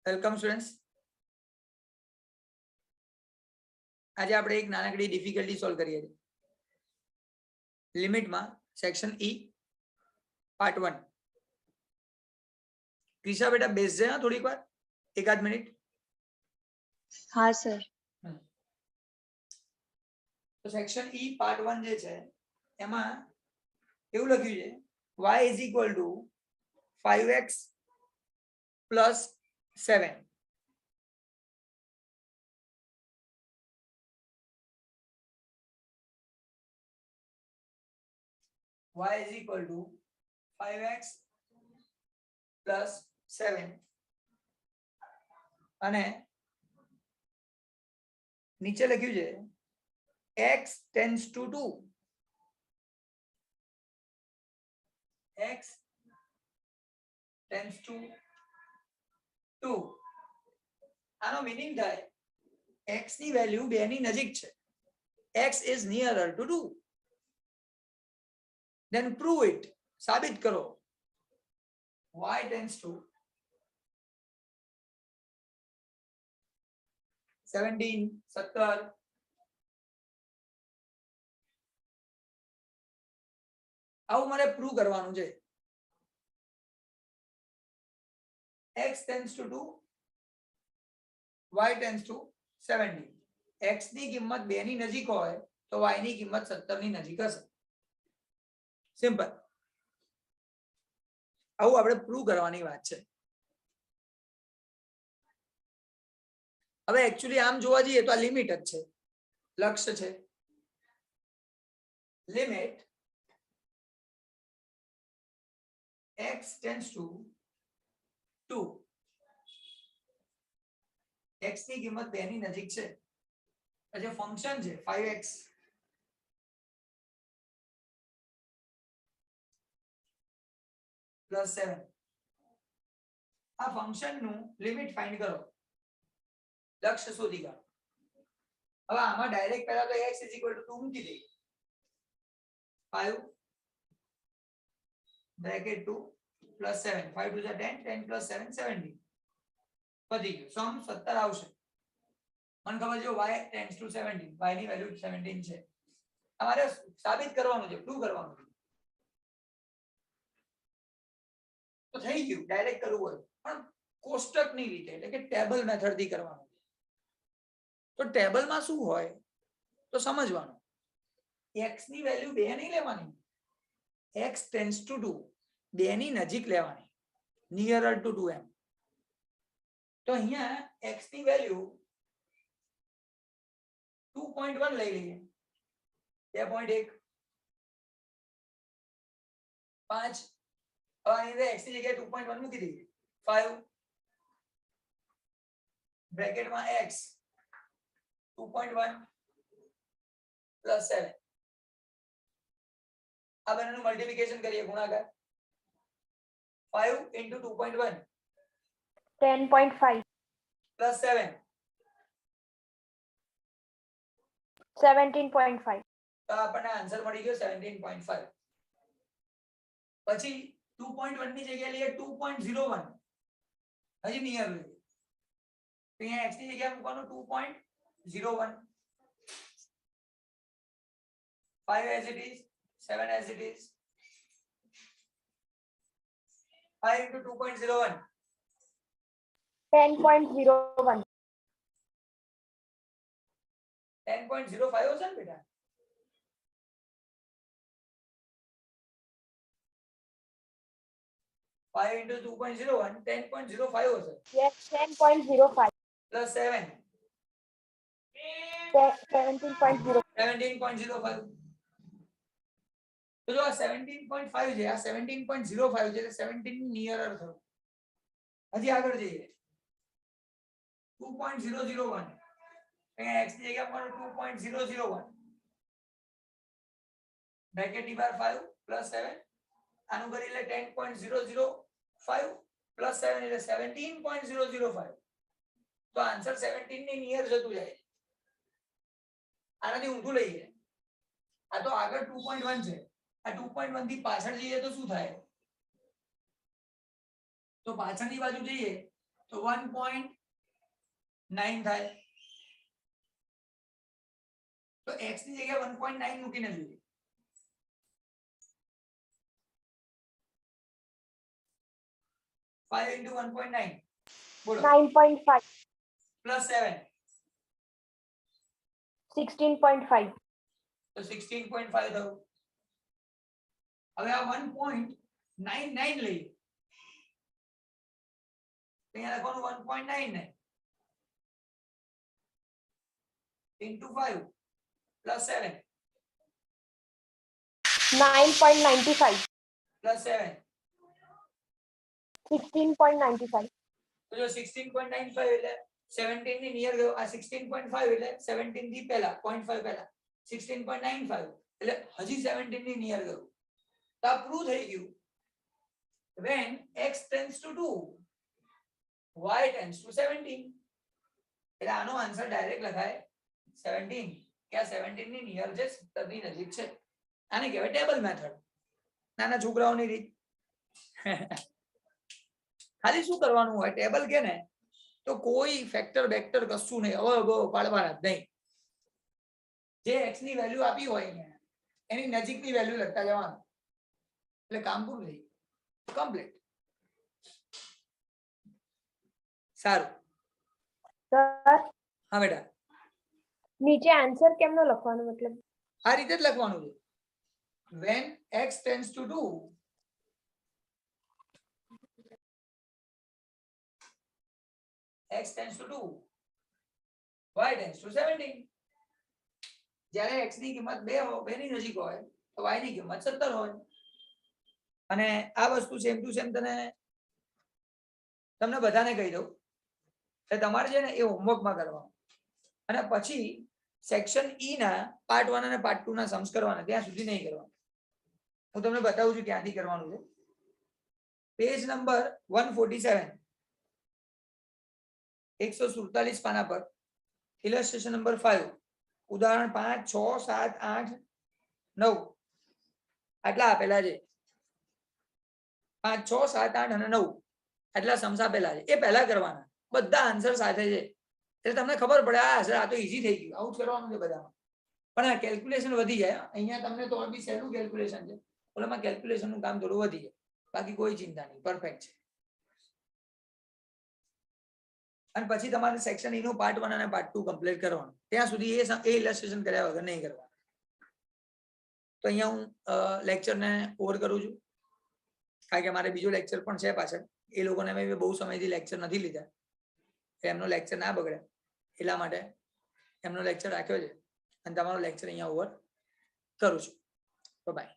Welcome students. આજે આપણે એક નાનકડી ડિફિકલ્ટી સોલ્વ કરીએ છીએ. લિમિટમાં સેક્શન ઈ પાર્ટ 1. ક્રિશા બેટા બેસજે હા થોડીક વાર, એકાદ મિનિટ. હા સર. તો સેક્શન ઈ પાર્ટ 1 જે છે એમાં એવું લખ્યું છે y is equal to 5x plus 7. y is equal to 5x plus 7 અને નીચે લખ્યું છે x tends to 2. x tends to 2. આનો મીનિંગ થાય x ની વેલ્યુ 2 ની નજીક છે. x is nearer to 2. then prove it. સાબિત કરો. y tends to 17 17 આવું મારે પ્રૂવ કરવાનું છે. x tends to 2, y tends to 17. x ની કિંમત 2 ની નજીક હોય તો y ની કિંમત 17 ની નજીક હશે. સિમ્પલ. આવું આપણે પ્રૂવ કરવાની વાત છે. હવે એકચ્યુઅલી આમ જોવા જઈએ તો આ લિમિટ જ છે, લક્ષ્ય છે. Limit x tends to 2. x ની કિંમત 2 ની નજીક છે. પછી ફંક્શન છે 5x plus 7. આ ફંક્શન નું લિમિટ ફાઇન્ડ કરો, લક્ષ્ય શોધી કાઢો. હવે આમાં ડાયરેક્ટ પહેલા તો x 2 મૂકી દઈએ. 5 bracket 2 plus 7. 5 2 10, 10 plus 7 17. પતી ગયું. સમ 17 આવશે. મને ખબર છે y tends to 17. y ની વેલ્યુ 17 છે. તમારે સાબિત કરવાનું છે, પ્રૂવ કરવાનું છે. તો થઈ ગયું. ડાયરેક્ટ કરવું હોય પણ કોષ્ટકની રીતે, એટલે કે ટેબલ મેથડ થી કરવાનું. તો ટેબલમાં શું હોય તો સમજવાનું. x ની વેલ્યુ 2 નહીં લેવાની, x tends to 2, 2 ની નજીક લેવાની, nearer to 2 એમ. તો અહીંયા x ની વેલ્યુ 2.1 લઈ લઈએ. 2.1 5. હવે x ની જગ્યાએ 2.1 મૂકી દઈએ. 5 બ્રેકેટમાં x 2.1 plus 7. આ બંનેનું મલ્ટીપ્લિકેશન કરીએ, ગુણાકાર. 5 into 2.1 10.5 plus 7 17.5. તો આપણને આન્સર મળી ગયો 17.5. પછી 2.1 ની જગ્યાએ લઈએ 2.01, હજી નિયર લઈએ. તો અહીંયા x ની જગ્યાએ મૂકવાનું 2.01. 5 as it is, 7 as it is. 5 into 2.01 10.01. 10.05 હશે ને બેટા? Five into 2.01 10.05 હશે. Yes, 10.05 plus 7 17.0. 17.05. તો જો આ 17.5 છે, આ 17.05 છે, 17 ની નિયરર થયું. હજી આગળ જઈએ. 2.001 અહીંયા x ની જગ્યાએ પર 2.001 બ્રેકેટ ની બહાર 5 plus 7. આનું કરી લે 10.005 plus 7 એટલે 17.005. તો આન્સર 17 ની નિયર જતું જાય. આનાથી ઊંધું લઈએ. આ તો આગળ 2.1 છે, આ 2.1 થી પાછળ જઈએ તો શું થાય? તો પાછળની બાજુ જઈએ તો 1.9 થાય. તો x ની જગ્યાએ 1.9 મૂકીને જોઈએ. Five into 1.9 બોલો 9.5. પ્લસ 7 16.5. તો 16.5 થયું. હવે આ 1.99 લઈએ. તો અહીંયા લખવાનું 1.9 ને into 5 plus 7 9.95. plus 7 16.95. તો જો 16.95 એટલે 17 ની નિયર ગયો. આ 16.5 એટલે 17 થી પહેલા 0.5 પહેલા 16.95 એટલે હજી 17 ની નિયર ગયો. તો આ પ્રૂવ થઈ ગયું. when x tends to 2 y tends to 17. એટલે આનો આન્સર ડાયરેક્ટ લખાય 17 કે આ 17 ની નિયર જે 70 ની નજીક છે. આને કહેવાય ટેબલ મેથડ. નાના છોકરાઓની રીત. ખાલી શું કરવાનું હોય ટેબલ કે ને તો કોઈ ફેક્ટર વેક્ટર કશું નહીં, હવે પાડવાના જ નહીં. જે x ની વેલ્યુ આપી હોય અહીંયા એની નજીકની વેલ્યુ લખતા જવાનું એટલે કામ પૂરું થઈ કમ્પ્લીટ. સારું. સર હા બેટા નીચે આન્સર કેમનો લખવાનો મતલબ? આ રીતે જ લખવાનું છે. when x tends to 2 x tends to 2 y tends to 17. જ્યારે x ની કિંમત 2 ની નજીક હોય તો y ની કિંમત 17 હોય. અને આ વસ્તુ સેમ ટુ સેમ તમને બધાને કહી દઉં કે તમારે છે ને એ હોમવર્કમાં કરવાનું અને પછી સેક્શન ઈ ના પાર્ટ 1 અને પાર્ટ 2 ના સમ્સ કરવાના, ત્યાં સુધી નહીં કરવાનું. હું તમને બતાવું છું ક્યાંથી કરવાનું છે. પેજ નંબર 147 147 પાના પર ઇલસ્ટ્રેશન નંબર 5 ઉદાહરણ 5 6 7 8 9 આટલા આપેલા છે. 5 6 7 8 અને 9 આટલા સમ્સ આપેલા છે. એ પહેલા કરવાના, બધા આન્સર સાથે છે એટલે તમને ખબર પડે આ હશે, આ તો ઈઝી થઈ ગયું. આવું જ કરવાનું છે બધામાં. પણ આ કેલ્ક્યુલેશન વધી જાય. અહીંયા તમને તો બી સહેલું કેલ્ક્યુલેશન છે, ઓલામાં કેલ્ક્યુલેશન નું કામ થોડું વધી જાય. બાકી કોઈ ચિંતા નહીં, પરફેક્ટ છે. અને પછી તમારે સેક્શન ઈ નું પાર્ટ 1 અને પાર્ટ 2 કમ્પ્લીટ કરવાનું. ત્યાં સુધી એ ઇલસ્ટ્રેશન કર્યા વગર નહીં કરવાનું. તો અહીંયા હું લેક્ચરને ઓવર કરું છું કારણ કે મારે બીજો લેક્ચર પણ છે પાછળ. એ લોકોને મેં બહુ સમયથી લેક્ચર નથી લીધા, એમનો લેક્ચર ના બગડે એટલા માટે એમનો લેક્ચર રાખ્યો છે અને તમારો લેક્ચર અહીંયા ઓવર કરું છું. બાય.